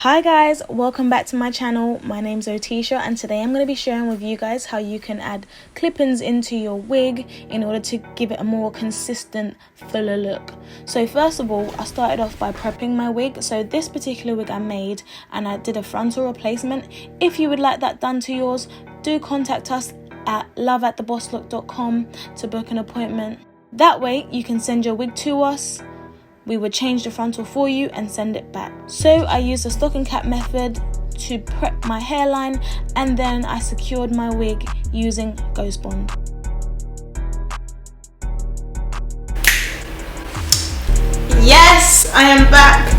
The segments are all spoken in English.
Hi guys, welcome back to my channel. My name's Otisha and today I'm going to be sharing with you guys how you can add clip-ins into your wig in order to give it a more consistent, fuller look. So first of all, I started off by prepping my wig. So this particular wig I made and I did a frontal replacement. If you would like that done to yours, do contact us at love@thebosslook.com to book an appointment. That way you can send your wig to us. We would change the frontal for you and send it back. So I used the stock and cap method to prep my hairline and then I secured my wig using Ghost Bond. Yes, I am back.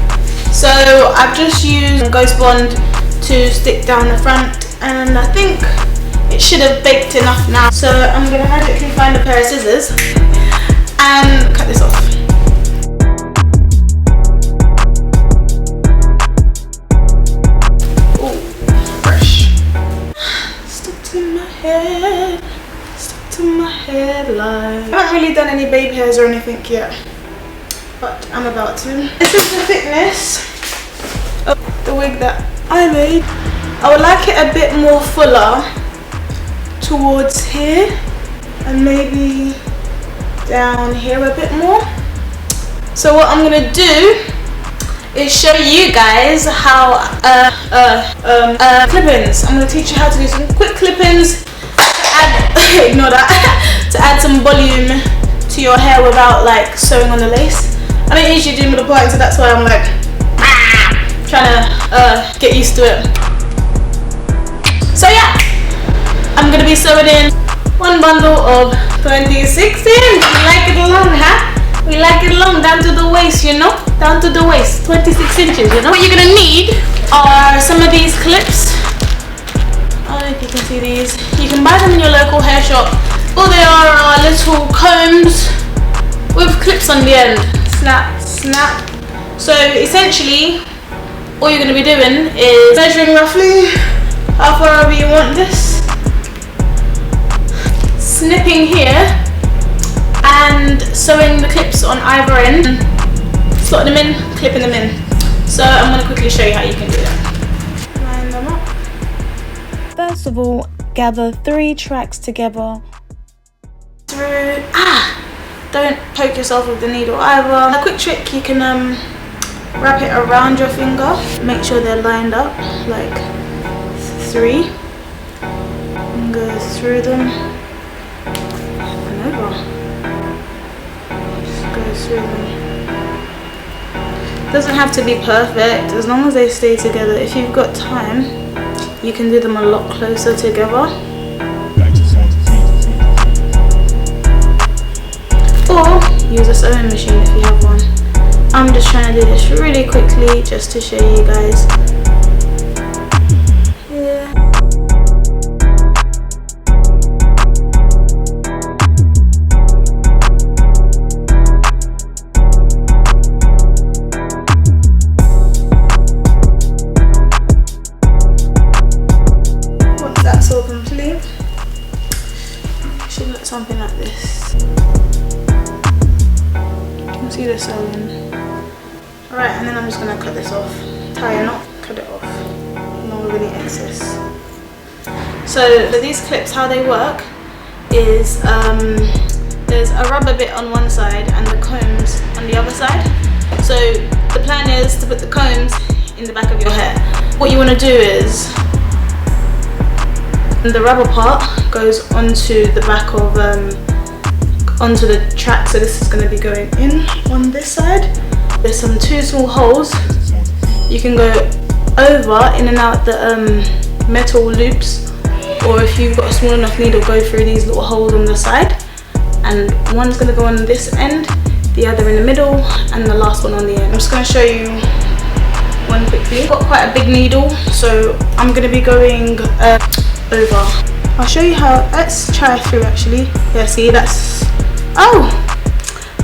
So I've just used Ghost Bond to stick down the front and I think it should have baked enough now. So I'm gonna magically find a pair of scissors and cut this off. Stuck to my headline. I haven't really done any baby hairs or anything yet, but I'm about to. This is the thickness of the wig that I made. I would like it a bit more fuller towards here and maybe down here a bit more. So what I'm gonna do is show you guys how clip-ins. I'm gonna teach you how to do some quick clip-ins to add ignore that to add some volume to your hair without like sewing on the lace. I don't usually do middle parting, so that's why I'm like trying to get used to it. So yeah, I'm gonna be sewing in one bundle of 26 inch. We like it long, huh? We like it long, down to the waist, you know? Down to the waist, 26 inches, you know? What you're gonna need are some of these clips. I don't know if you can see these. You can buy them in your local hair shop. All they are little combs with clips on the end. Snap, snap. So essentially, all you're gonna be doing is measuring roughly how far over you want this. Snipping here. And sewing the clips on either end, slotting them in, clipping them in. So I'm going to quickly show you how you can do that. Line them up. First of all, gather 3 tracks together. Through, don't poke yourself with the needle either. A quick trick, you can wrap it around your finger. Make sure they're lined up, like 3. And go through them and over. Through them. Doesn't have to be perfect as long as they stay together. If you've got time, you can do them a lot closer together. Or use a sewing machine if you have one. I'm just trying to do this really quickly just to show you guys. Something like this. You can see the sewing. Alright, and then I'm just going to cut this off. Tie a knot, cut it off. Not with any excess. So for these clips, how they work is there's a rubber bit on one side and the combs on the other side. So the plan is to put the combs in the back of your hair. What you want to do is the rubber part goes onto the back of onto the track, so this is going to be going in on this side. There's some 2 small holes. You can go over in and out the metal loops, or if you've got a small enough needle, go through these little holes on the side, and one's going to go on this end, the other in the middle, and the last one on the end. I'm just going to show you one quickly. I've got quite a big needle, so I'm going to be going over. I'll show you how. Let's try through actually. Yeah, see, that's, oh,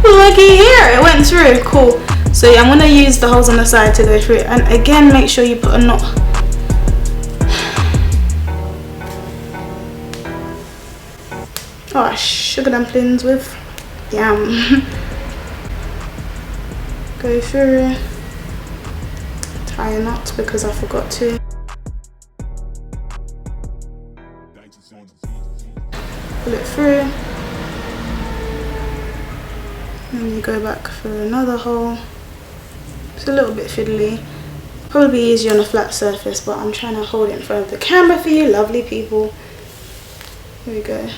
looky here, it went through. Cool. So yeah, I'm gonna use the holes on the side to go through it, and again, make sure you put a knot. Oh, sugar dumplings with yum. Go through, tie a knot because I forgot to. Pull it through. And you go back for another hole. It's a little bit fiddly. Probably easier on a flat surface, but I'm trying to hold it in front of the camera for you lovely people. Here we go.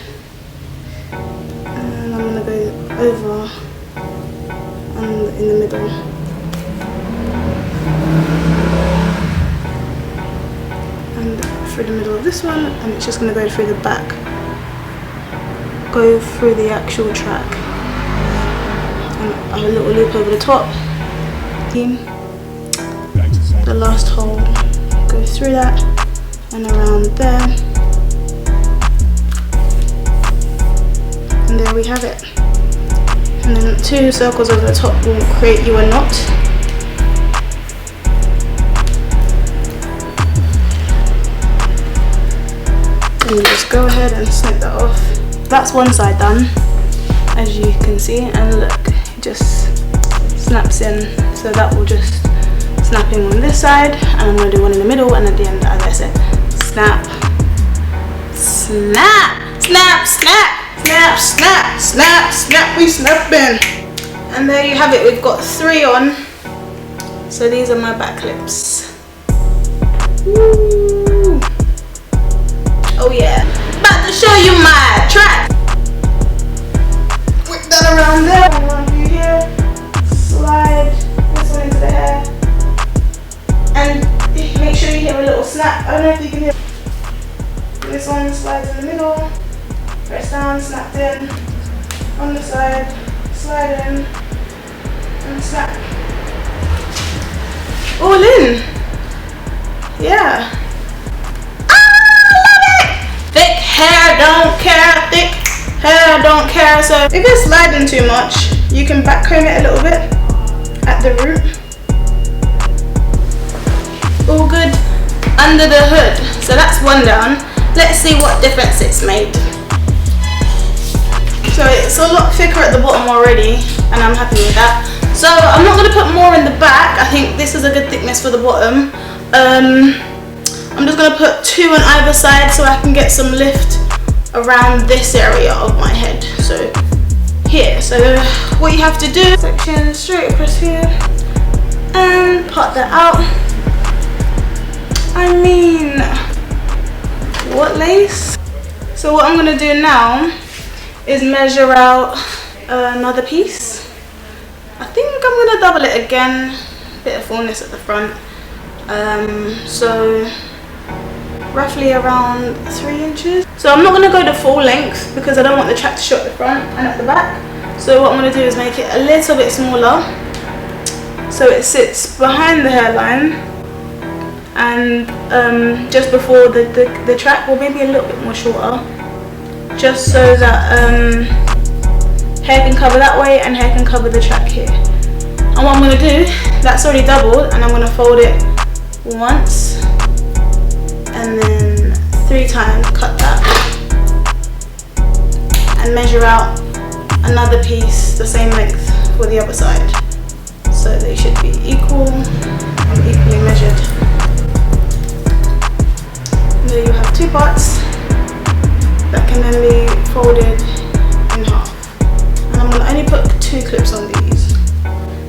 And I'm gonna go over and in the middle. And through the middle of this one, and it's just gonna go through the back. Go through the actual track. And I have a little loop over the top. The last hole, go through that and around there, and there we have it. And then 2 circles over the top will create you a knot. And you just go ahead and snip that off. That's one side done, as you can see, and look, it just snaps in, so that will just snapping on this side, and I'm going to do one in the middle, and at the end, as I said, snap, snap, snap, snap, snap, snap, snap, snap, we snapping. And there you have it, we've got 3 on. So these are my back clips. Woo. Oh yeah, about to show you my track. Whip that around there, around you here, slide this one into the hair. And make sure you hear a little snap. I don't know if you can hear. This one slides in the middle, press down, snapped in, on the side, slide in, and snap. All in. Yeah. I love it! Thick hair don't care, thick hair don't care. So if it's sliding too much, you can back comb it a little bit at the root. All good under the hood. So that's one down. Let's see what difference it's made. So it's a lot thicker at the bottom already, and I'm happy with that. So I'm not going to put more in the back. I think this is a good thickness for the bottom. I'm just going to put 2 on either side so I can get some lift around this area of my head. So here. So what you have to do, section straight across here and part that out. I mean, what lace? So what I'm gonna do now is measure out another piece. I think I'm gonna double it again, bit of fullness at the front. So roughly around 3 inches. So I'm not gonna go the full length because I don't want the track to show at the front and at the back. So what I'm gonna do is make it a little bit smaller so it sits behind the hairline and just before the track, or maybe a little bit more shorter, just so that hair can cover that way and hair can cover the track here. And what I'm going to do, that's already doubled, and I'm going to fold it once and then 3 times, cut that and measure out another piece the same length for the other side, so they should be equal and equally measured. There you have 2 parts that can then be folded in half. And I'm going to only put 2 clips on these.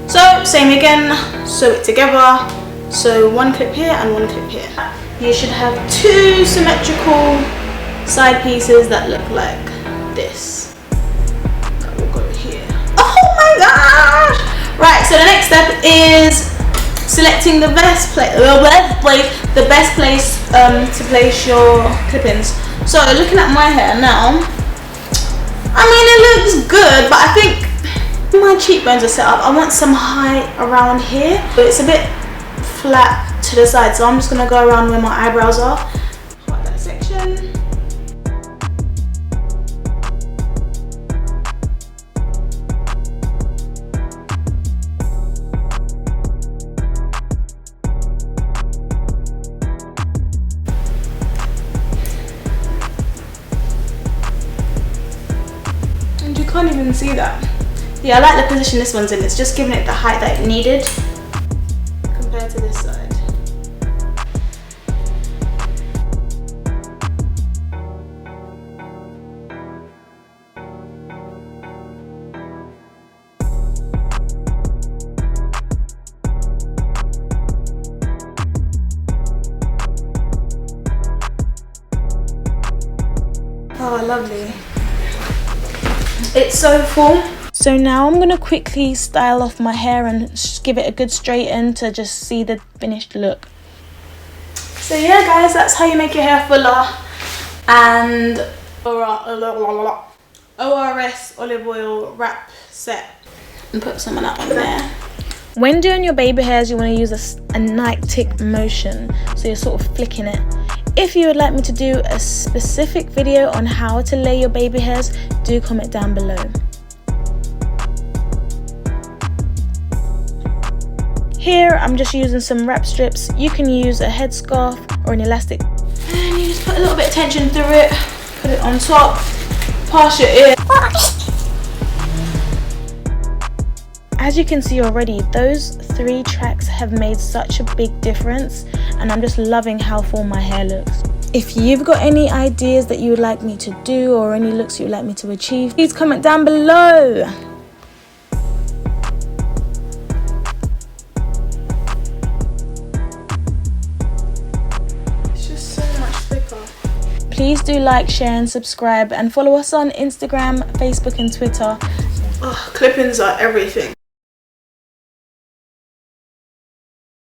So same again, sew it together. So 1 clip here and 1 clip here. You should have 2 symmetrical side pieces that look like this. That will go here. Oh my gosh! Right, so the next step is selecting the best place to place your clip-ins. So looking at my hair now, I mean it looks good, but I think my cheekbones are set up. I want some height around here, but it's a bit flat to the side, so I'm just gonna go around where my eyebrows are. Part that section. Can't even see that. Yeah, I like the position this one's in. It's just giving it the height that it needed compared to this side. Oh, lovely. It's so full. So now I'm gonna quickly style off my hair and just give it a good straighten to just see the finished look. So yeah guys, that's how you make your hair fuller. And ORS olive oil wrap set. And put some of that on there. When doing your baby hairs, you want to use a night tick motion. So you're sort of flicking it. If you would like me to do a specific video on how to lay your baby hairs, do comment down below. Here I'm just using some wrap strips. You can use a headscarf or an elastic. And you just put a little bit of tension through it. Put it on top. Pass your ear. As you can see already, those 3 tracks have made such a big difference, and I'm just loving how full my hair looks. If you've got any ideas that you would like me to do or any looks you would like me to achieve, please comment down below. It's just so much thicker. Please do like, share and subscribe, and follow us on Instagram, Facebook and Twitter. Oh, clippings are everything.